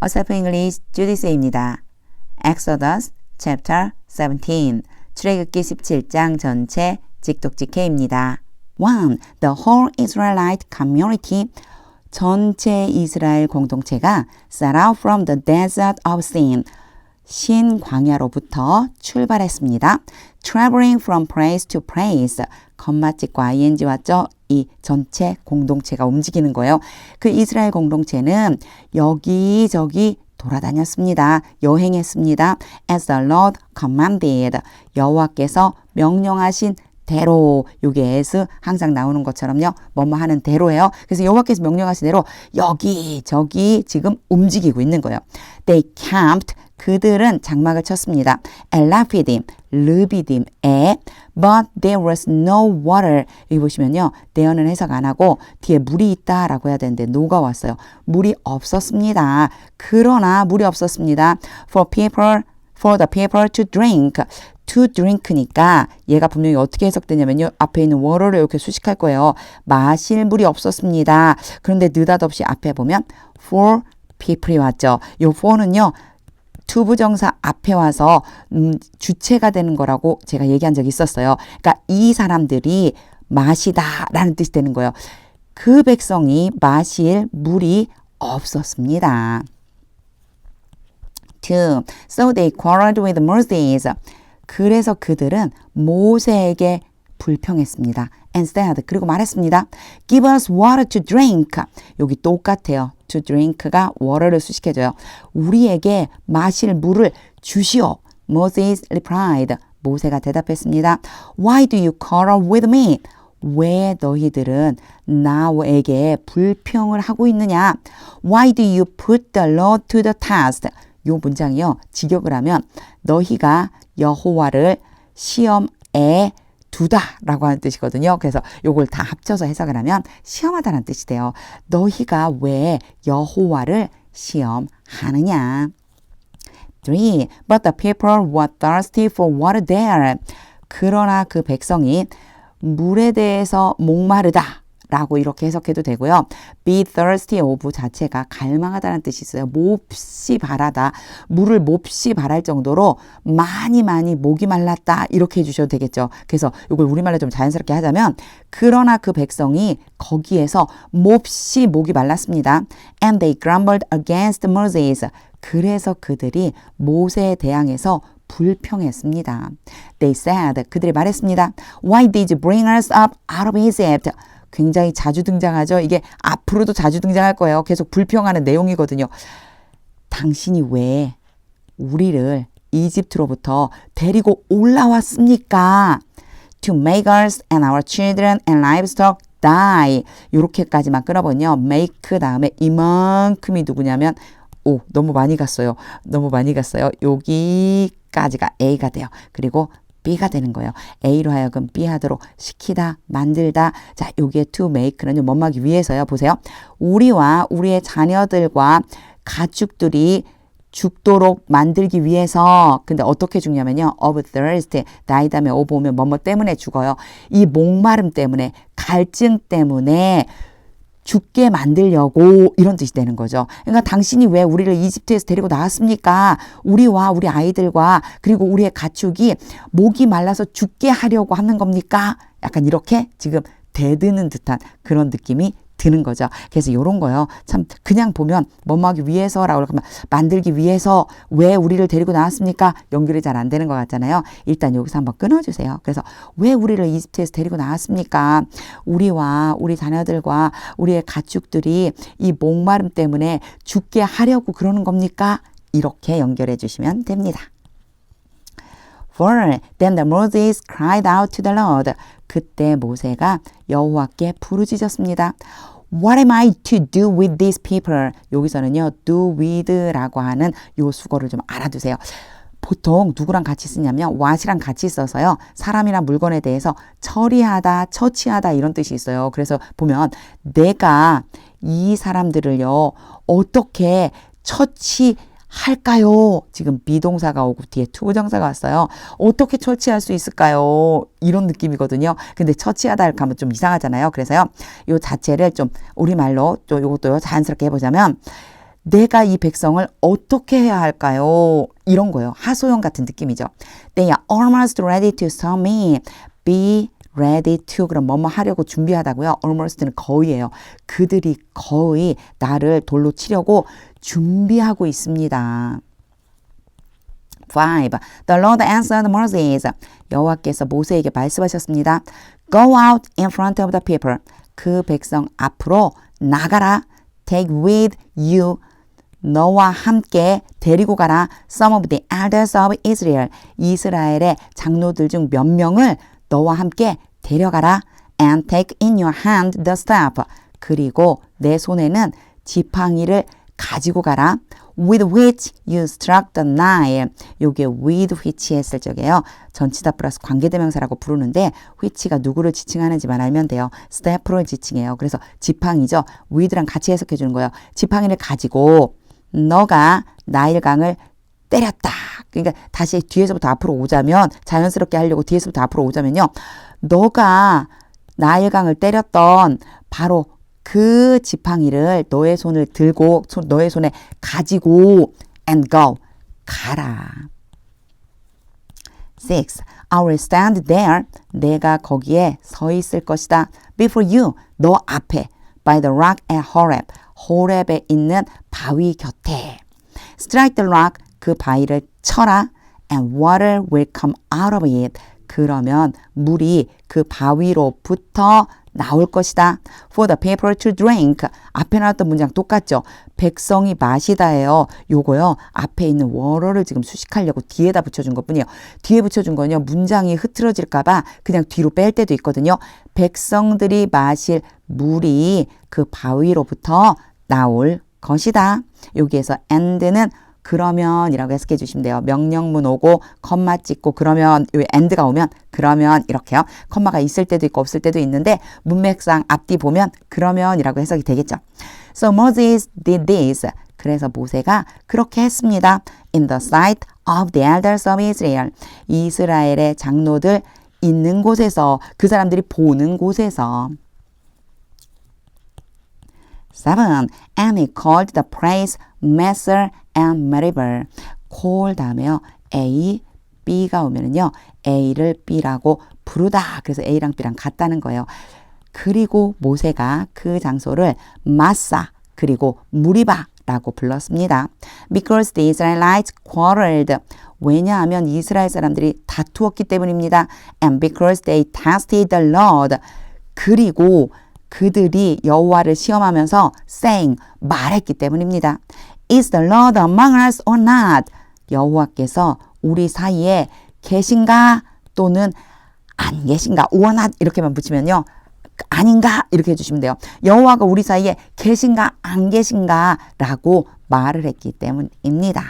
A Self English 주디스입니다. Exodus chapter 17 출애굽기 17장 전체 직독직해입니다. 1. The whole Israelite community 전체 이스라엘 공동체가 set out from the desert of Sin 신 광야로부터 출발했습니다. Traveling from place to place 건마찍과 ing 왔죠? 이 전체 공동체가 움직이는 거예요. 그 이스라엘 공동체는 여기저기 돌아다녔습니다. 여행했습니다. As the Lord commanded 여호와께서 명령하신 대로 요게 as 항상 나오는 것처럼요. 뭐뭐 하는 대로예요. 그래서 여호와께서 명령하신 대로 여기저기 지금 움직이고 있는 거예요. They camped 그들은 장막을 쳤습니다. 엘라피딤, 르비딤에 but there was no water. 여기 보시면요. there는 해석 안 하고 뒤에 물이 있다라고 해야 되는데 no가 왔어요. 물이 없었습니다. 그러나 물이 없었습니다. for the people to drink. to drink니까 얘가 분명히 어떻게 해석되냐면요. 앞에 있는 water를 이렇게 수식할 거예요. 마실 물이 없었습니다. 그런데 느닷없이 앞에 보면 for people이 왔죠. 요 for는요. 투부정사 앞에 와서 주체가 되는 거라고 제가 얘기한 적이 있었어요. 그러니까 이 사람들이 마시다라는 뜻이 되는 거예요. 그 백성이 마실 물이 없었습니다. 2. So they quarreled with Moses. 그래서 그들은 모세에게 불평했습니다. Instead, 그리고 말했습니다. Give us water to drink. 여기 똑같아요. To drink가 water를 수식해줘요. 우리에게 마실 물을 주시오. Moses replied. 모세가 대답했습니다. Why do you quarrel with me? 왜 너희들은 나에게 불평을 하고 있느냐? Why do you put the Lord to the test? 요 문장이요. 직역을 하면 너희가 여호와를 시험에 두다라고 하는 뜻이거든요. 그래서 요걸 다 합쳐서 해석을 하면 시험하다는 뜻이 돼요. 너희가 왜 여호와를 시험하느냐. 3. But the people were thirsty for water there. 그러나 그 백성이 물에 대해서 목마르다. 라고 이렇게 해석해도 되고요. Be thirsty of 자체가 갈망하다는 뜻이 있어요. 몹시 바라다. 물을 몹시 바랄 정도로 많이 목이 말랐다. 이렇게 해주셔도 되겠죠. 그래서 이걸 우리말로 좀 자연스럽게 하자면 그러나 그 백성이 거기에서 몹시 목이 말랐습니다. And they grumbled against Moses. 그래서 그들이 모세에 대항해서 불평했습니다. They said. 그들이 말했습니다. Why did you bring us up out of Egypt? 굉장히 자주 등장하죠. 이게 앞으로도 자주 등장할 거예요. 계속 불평하는 내용이거든요. 당신이 왜 우리를 이집트로부터 데리고 올라왔습니까? To make us and our children and livestock die. 이렇게까지만 끊어보면요. make 다음에 이만큼이 누구냐면 너무 많이 갔어요. 여기까지가 A가 돼요. 그리고 B가 되는 거예요. A로 하여금 B 하도록 시키다, 만들다. 자, 여기에 to make는 뭐하기 위해서요. 보세요. 우리와 우리의 자녀들과 가축들이 죽도록 만들기 위해서. 근데 어떻게 죽냐면요. of thirst. die 다음에 of 오면 뭐뭐 때문에 죽어요. 이 목마름 때문에, 갈증 때문에 죽게 만들려고 이런 뜻이 되는 거죠. 그러니까 당신이 왜 우리를 이집트에서 데리고 나왔습니까? 우리와 우리 아이들과 그리고 우리의 가축이 목이 말라서 죽게 하려고 하는 겁니까? 약간 이렇게 지금 대드는 듯한 그런 느낌이 드는 거죠. 그래서 이런 거요. 참 그냥 보면 뭐하기 위해서라고 하면 만들기 위해서 왜 우리를 데리고 나왔습니까? 연결이 잘 안 되는 것 같잖아요. 일단 여기서 한번 끊어주세요. 그래서 왜 우리를 이집트에서 데리고 나왔습니까? 우리와 우리 자녀들과 우리의 가축들이 이 목마름 때문에 죽게 하려고 그러는 겁니까? 이렇게 연결해 주시면 됩니다. 4. Then the Moses cried out to the Lord. 그때 모세가 여호와께 부르짖었습니다. What am I to do with these people? 여기서는요, do with라고 하는 요 수거를 좀 알아두세요. 보통 누구랑 같이 쓰냐면 what이랑 같이 써서요. 사람이나 물건에 대해서 처리하다, 처치하다 이런 뜻이 있어요. 그래서 보면 내가 이 사람들을요. 어떻게 처치할까요? 지금 비동사가 오고 뒤에 투부정사가 왔어요. 어떻게 처치할 수 있을까요? 이런 느낌이거든요. 근데 처치하다 이렇게 하면 좀 이상하잖아요. 그래서요. 요 자체를 좀 우리말로 또 요것도요. 자연스럽게 해보자면 내가 이 백성을 어떻게 해야 할까요? 이런 거예요. 하소연 같은 느낌이죠. They are almost ready to serve me. Be ready to 그럼 뭐뭐 하려고 준비하다고요. almost는 거의예요. 그들이 거의 나를 돌로 치려고 준비하고 있습니다. 5. The Lord answered Moses. 여호와께서 모세에게 말씀하셨습니다. Go out in front of the people. 그 백성 앞으로 나가라. Take with you. 너와 함께 데리고 가라. Some of the elders of Israel. 이스라엘의 장로들 중 몇 명을 너와 함께 데려가라. And take in your hand the staff. 그리고 내 손에는 지팡이를 가지고 가라. With which you struck the Nile. 요게 with which 했을 적에요. 전치사 플러스 관계대명사라고 부르는데 which가 누구를 지칭하는지만 알면 돼요. staff를 지칭해요. 그래서 지팡이죠. with랑 같이 해석해 주는 거예요. 지팡이를 가지고 너가 나일강을 때렸다. 그러니까 다시 뒤에서부터 앞으로 오자면 자연스럽게 하려고 뒤에서부터 앞으로 오자면요. 너가 나일강을 때렸던 바로 그 지팡이를 너의 손을 들고 너의 손에 가지고 and go 가라. 6. I will stand there. 내가 거기에 서 있을 것이다. Before you. 너 앞에. By the rock at Horeb. 호렙에 있는 바위 곁에. Strike the rock. 그 바위를 쳐라. And water will come out of it. 그러면 물이 그 바위로부터 나올 것이다. For the people to drink. 앞에 나왔던 문장 똑같죠. 백성이 마시다예요. 요거요. 앞에 있는 water를 지금 수식하려고 뒤에다 붙여준 것뿐이에요. 뒤에 붙여준 거는요. 문장이 흐트러질까 봐 그냥 뒤로 뺄 때도 있거든요. 백성들이 마실 물이 그 바위로부터 나올 것이다. 여기에서 and는 그러면이라고 해석해 주시면 돼요. 명령문 오고 컴마 찍고 그러면 요 and가 오면 그러면 이렇게요. 컴마가 있을 때도 있고 없을 때도 있는데 문맥상 앞뒤 보면 그러면이라고 해석이 되겠죠. So Moses did this. 그래서 모세가 그렇게 했습니다. In the sight of the elders of Israel. 이스라엘의 장로들 있는 곳에서 그 사람들이 보는 곳에서. 7. And he called the place Messer and Meribah. call 다음에요. A, B가 오면은요. A를 B라고 부르다. 그래서 A랑 B랑 같다는 거예요. 그리고 모세가 그 장소를 마사 그리고 무리바라고 불렀습니다. Because the Israelites quarreled. 왜냐하면 이스라엘 사람들이 다투었기 때문입니다. And because they tested the Lord. 그리고 그들이 여호와를 시험하면서 saying 말했기 때문입니다. Is the Lord among us or not? 여호와께서 우리 사이에 계신가 또는 안 계신가 or not 이렇게만 붙이면요. 아닌가 이렇게 해주시면 돼요. 여호와가 우리 사이에 계신가 안 계신가 라고 말을 했기 때문입니다.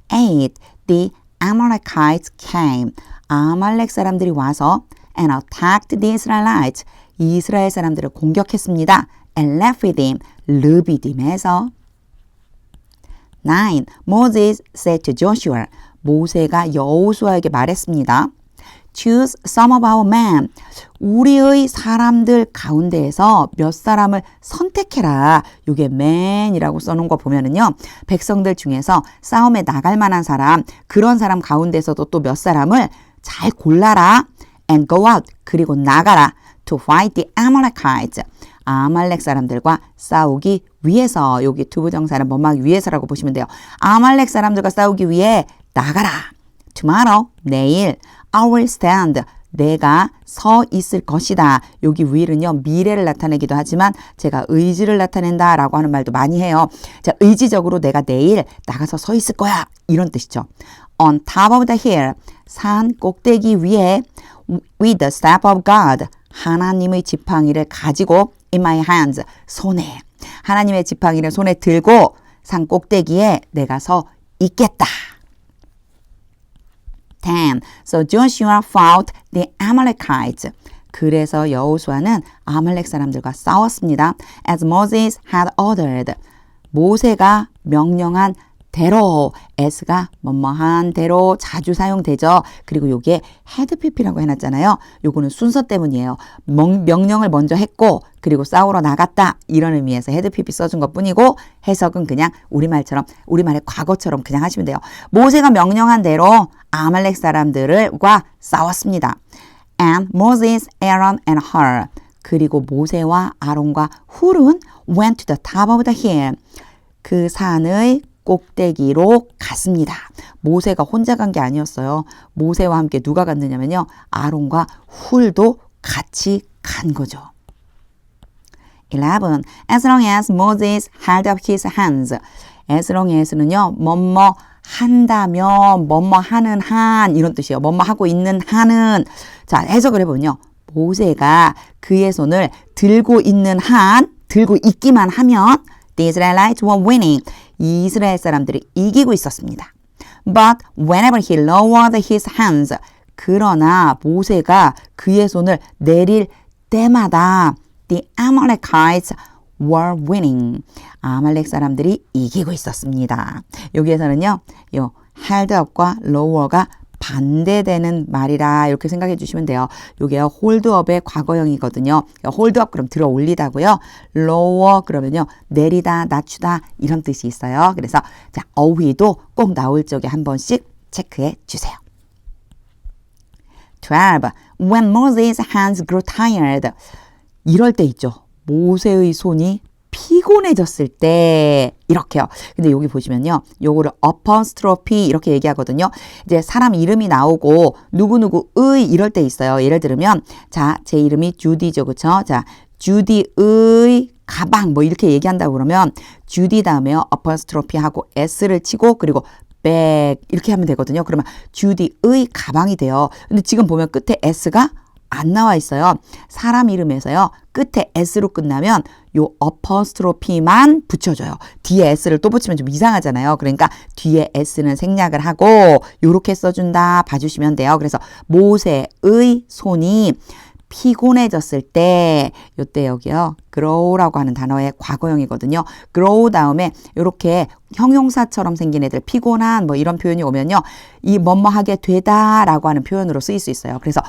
8. The Amalekites came. 아말렉 사람들이 와서 and attacked the Israelites. 이스라엘 사람들을 공격했습니다. And left with him. 르비딤에서. 9. Moses said to Joshua. 모세가 여호수아에게 말했습니다. Choose some of our men. 우리의 사람들 가운데에서 몇 사람을 선택해라. 이게 man이라고 써놓은 거 보면은요. 백성들 중에서 싸움에 나갈 만한 사람, 그런 사람 가운데서도 또 몇 사람을 잘 골라라. And go out. 그리고 나가라. To fight the Amalekites. 아말렉 사람들과 싸우기 위해서. 여기 투부정사는 뭐막 위해서라고 보시면 돼요. 아말렉 사람들과 싸우기 위해 나가라. Tomorrow. 내일. I will stand. 내가 서 있을 것이다. 여기 will은요. 미래를 나타내기도 하지만 제가 의지를 나타낸다 라고 하는 말도 많이 해요. 자, 의지적으로 내가 내일 나가서 서 있을 거야. 이런 뜻이죠. On top of the hill. 산 꼭대기 위에 with the staff of God. 하나님의 지팡이를 가지고 in my hands. 손에. 하나님의 지팡이를 손에 들고 산 꼭대기에 내가 서 있겠다. 10. So Joshua fought the Amalekites. 그래서 여호수아는 아말렉 사람들과 싸웠습니다. As Moses had ordered. 모세가 명령한 대로 as가 뭐뭐한 대로 자주 사용되죠. 그리고 요게 had pp라고 해놨잖아요. 요거는 순서 때문이에요. 명령을 먼저 했고 그리고 싸우러 나갔다 이런 의미에서 had pp 써준 것 뿐이고 해석은 그냥 우리말의 과거처럼 그냥 하시면 돼요. 모세가 명령한 대로 아말렉 사람들과 싸웠습니다. And Moses, Aaron and Hur. 그리고 모세와 아론과 훌은 went to the top of the hill. 그 산의 꼭대기로 갔습니다. 모세가 혼자 간 게 아니었어요. 모세와 함께 누가 갔느냐면요. 아론과 훌도 같이 간 거죠. 11. As long as Moses held up his hands. As long as는요. 뭐뭐 한다면 뭐뭐 하는 한 이런 뜻이에요. 뭐뭐 하고 있는 한은 자 해석을 해보면요. 모세가 그의 손을 들고 있는 한 들고 있기만 하면 The Israelites were winning. 이스라엘 사람들이 이기고 있었습니다. But whenever he lowered his hands. 그러나 모세가 그의 손을 내릴 때마다 The Amalekites were winning. 아말렉 사람들이 이기고 있었습니다. 여기에서는요. 요 held up과 lower가 반대되는 말이라 이렇게 생각해 주시면 돼요. 요게요. hold up의 과거형이거든요. hold up 그럼 들어 올리다고요. lower 그러면요. 내리다, 낮추다 이런 뜻이 있어요. 그래서 자, 어휘도 꼭 나올 적에 한 번씩 체크해 주세요. 12. When Moses' hands grew tired. 이럴 때 있죠. 모세의 손이 피곤해졌을 때 이렇게요. 근데 여기 보시면요. 요거를 apostrophe 이렇게 얘기하거든요. 이제 사람 이름이 나오고 누구누구의 이럴 때 있어요. 예를 들면 자, 제 이름이 주디죠. 그쵸? 자, 주디의 가방 뭐 이렇게 얘기한다고 그러면 주디 다음에요. apostrophe 하고 s를 치고 그리고 bag 이렇게 하면 되거든요. 그러면 주디의 가방이 돼요. 근데 지금 보면 끝에 s가 안 나와 있어요. 사람 이름에서요. 끝에 s로 끝나면 요 apostrophe만 붙여줘요. 뒤에 s를 또 붙이면 좀 이상하잖아요. 그러니까 뒤에 s는 생략을 하고 요렇게 써준다 봐주시면 돼요. 그래서 모세의 손이 피곤해졌을 때 요때 여기요. grow라고 하는 단어의 과거형이거든요. grow 다음에 이렇게 형용사처럼 생긴 애들 피곤한 뭐 이런 표현이 오면요. 이 뭐뭐하게 되다라고 하는 표현으로 쓰일 수 있어요. 그래서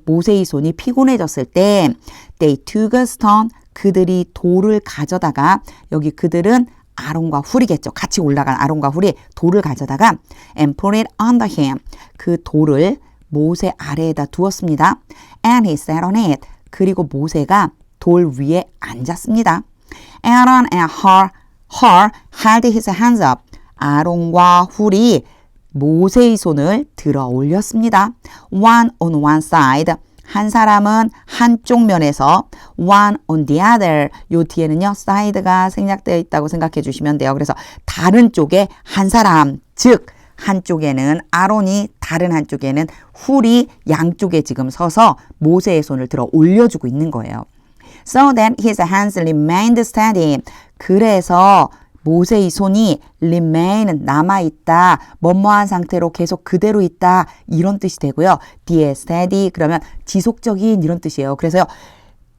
모세의 손이 피곤해졌을 때 they took a stone 그들이 돌을 가져다가 여기 그들은 아론과 훌이겠죠. 같이 올라간 아론과 훌이 돌을 가져다가 and put it under him 그 돌을 모세 아래에다 두었습니다. And he sat on it. 그리고 모세가 돌 위에 앉았습니다. Aaron and Hur held his hands up. 아론과 훌이 모세의 손을 들어 올렸습니다. One on one side. 한 사람은 한쪽 면에서 one on the other. 요 뒤에는요. side가 생략되어 있다고 생각해 주시면 돼요. 그래서 다른 쪽에 한 사람, 즉 한쪽에는 아론이 다른 한쪽에는 훌이 양쪽에 지금 서서 모세의 손을 들어 올려주고 있는 거예요. So that his hands remained steady. 그래서 모세의 손이 remain 남아있다. 뭐뭐한 상태로 계속 그대로 있다. 이런 뜻이 되고요. 뒤에 steady 그러면 지속적인 이런 뜻이에요. 그래서요.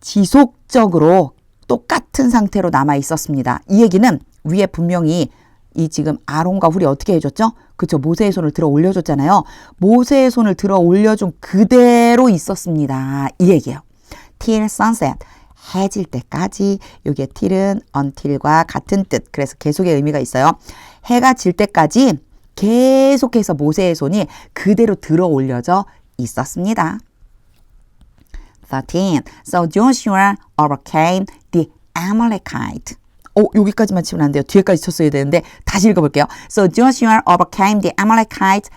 지속적으로 똑같은 상태로 남아있었습니다. 이 얘기는 위에 분명히 이 지금 아론과 훌이 어떻게 해줬죠? 그쵸? 모세의 손을 들어 올려줬잖아요. 모세의 손을 들어 올려준 그대로 있었습니다. 이 얘기예요. Till sunset. 해질 때까지. 여기에 till은 until과 같은 뜻. 그래서 계속의 의미가 있어요. 해가 질 때까지 계속해서 모세의 손이 그대로 들어 올려져 있었습니다. 13. So Joshua overcame the Amalekite. 여기까지만 치면 안 돼요. 뒤에까지 쳤어야 되는데 다시 읽어볼게요. So Joshua overcame the Amalekite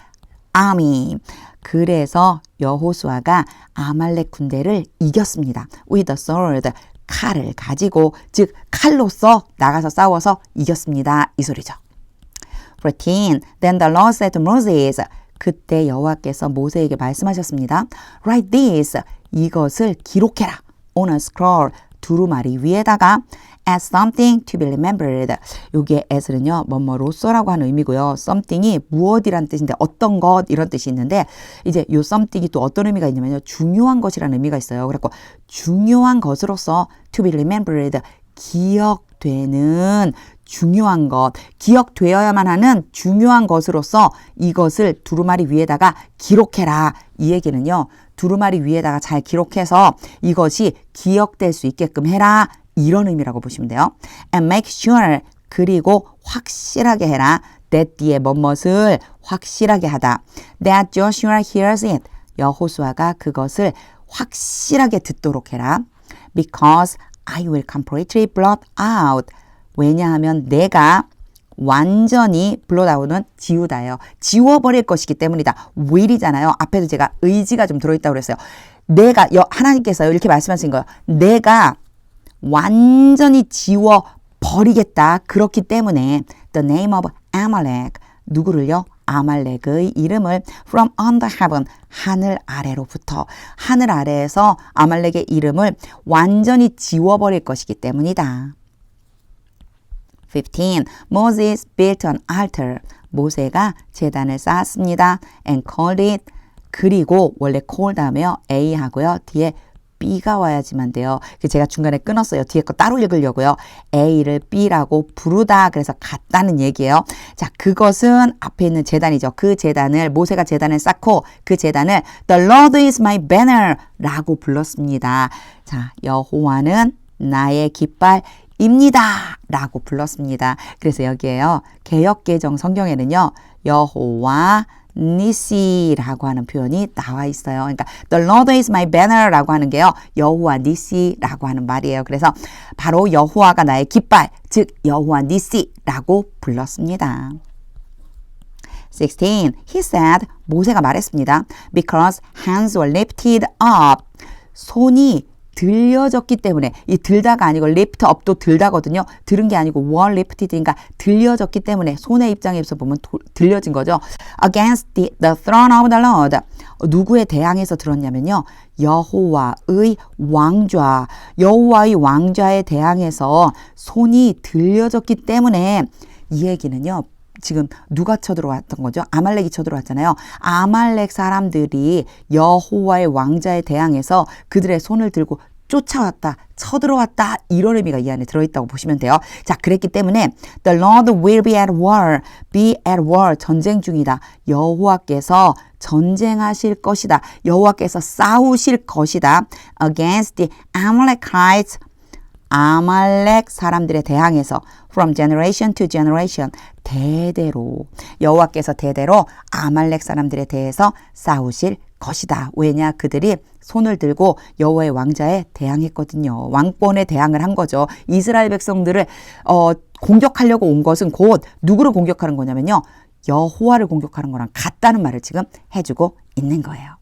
army. 그래서 여호수아가 아말렉 군대를 이겼습니다. With a sword. 칼을 가지고 즉 칼로서 나가서 싸워서 이겼습니다. 이 소리죠. 14. Then the Lord said to Moses. 그때 여호와께서 모세에게 말씀하셨습니다. Write this. 이것을 기록해라. On a scroll. 두루마리 위에다가 as something to be remembered. 여기에 as는요. 뭐뭐로서라고 하는 의미고요. something이 무엇이란 뜻인데 어떤 것 이런 뜻이 있는데 이제 요 something이 또 어떤 의미가 있냐면요. 중요한 것이라는 의미가 있어요. 그래서 중요한 것으로서 to be remembered. 기억되는 중요한 것, 기억되어야만 하는 중요한 것으로서 이것을 두루마리 위에다가 기록해라. 이 얘기는요. 두루마리 위에다가 잘 기록해서 이것이 기억될 수 있게끔 해라. 이런 의미라고 보시면 돼요. And make sure, 그리고 확실하게 해라. that 뒤에 뭐뭇을 확실하게 하다. That Joshua hears it. 여호수아가 그것을 확실하게 듣도록 해라. Because I will completely blot out. 왜냐하면 내가 완전히 blot out은 지우다예요. 지워버릴 것이기 때문이다. will이잖아요. 앞에도 제가 의지가 좀 들어있다고 그랬어요. 내가 하나님께서 이렇게 말씀하신 거예요. 내가 완전히 지워버리겠다. 그렇기 때문에 the name of Amalek, 누구를요? 아말렉의 이름을 from under heaven, 하늘 아래로부터, 하늘 아래에서 아말렉의 이름을 완전히 지워버릴 것이기 때문이다. 15. Moses built an altar. 모세가 제단을 쌓았습니다. And called it. 그리고 원래 call 다음에요. A 하고요. 뒤에 B가 와야지만 돼요. 제가 중간에 끊었어요. 뒤에 거 따로 읽으려고요. A를 B라고 부르다. 그래서 같다는 얘기예요. 자, 그것은 앞에 있는 제단이죠. 그 제단을 모세가 제단을 쌓고 그 제단을 The Lord is my banner 라고 불렀습니다. 자, 여호와는 나의 깃발입니다 라고 불렀습니다. 그래서 여기에요. 개역개정 성경에는요. 여호와 니시라고 하는 표현이 나와 있어요. 그러니까 The Lord is my banner 라고 하는 게요. 여호와 니시라고 하는 말이에요. 그래서 바로 여호와가 나의 깃발, 즉 여호와 니시라고 불렀습니다. 16. He said, 모세가 말했습니다. Because hands were lifted up. 손이 들려졌기 때문에, 이 들다가 아니고 lift up도 들다거든요. 들은 게 아니고 were lifted니까 들려졌기 때문에 손의 입장에서 보면 들려진 거죠. Against the throne of the Lord. 누구에 대항해서 들었냐면요. 여호와의 왕좌. 여호와의 왕좌에 대항해서 손이 들려졌기 때문에 이 얘기는요. 지금 누가 쳐들어왔던 거죠? 아말렉이 쳐들어왔잖아요. 아말렉 사람들이 여호와의 왕자에 대항해서 그들의 손을 들고 쫓아왔다, 쳐들어왔다 이런 의미가 이 안에 들어있다고 보시면 돼요. 자, 그랬기 때문에 The Lord will be at war, be at war, 전쟁 중이다. 여호와께서 전쟁하실 것이다. 여호와께서 싸우실 것이다. Against the Amalekites, 아말렉 사람들에 대항해서 from generation to generation, 대대로 여호와께서 대대로 아말렉 사람들에 대해서 싸우실 것이다. 왜냐? 그들이 손을 들고 여호와의 왕자에 대항했거든요. 왕권에 대항을 한 거죠. 이스라엘 백성들을 공격하려고 온 것은 곧 누구를 공격하는 거냐면요. 여호와를 공격하는 거랑 같다는 말을 지금 해주고 있는 거예요.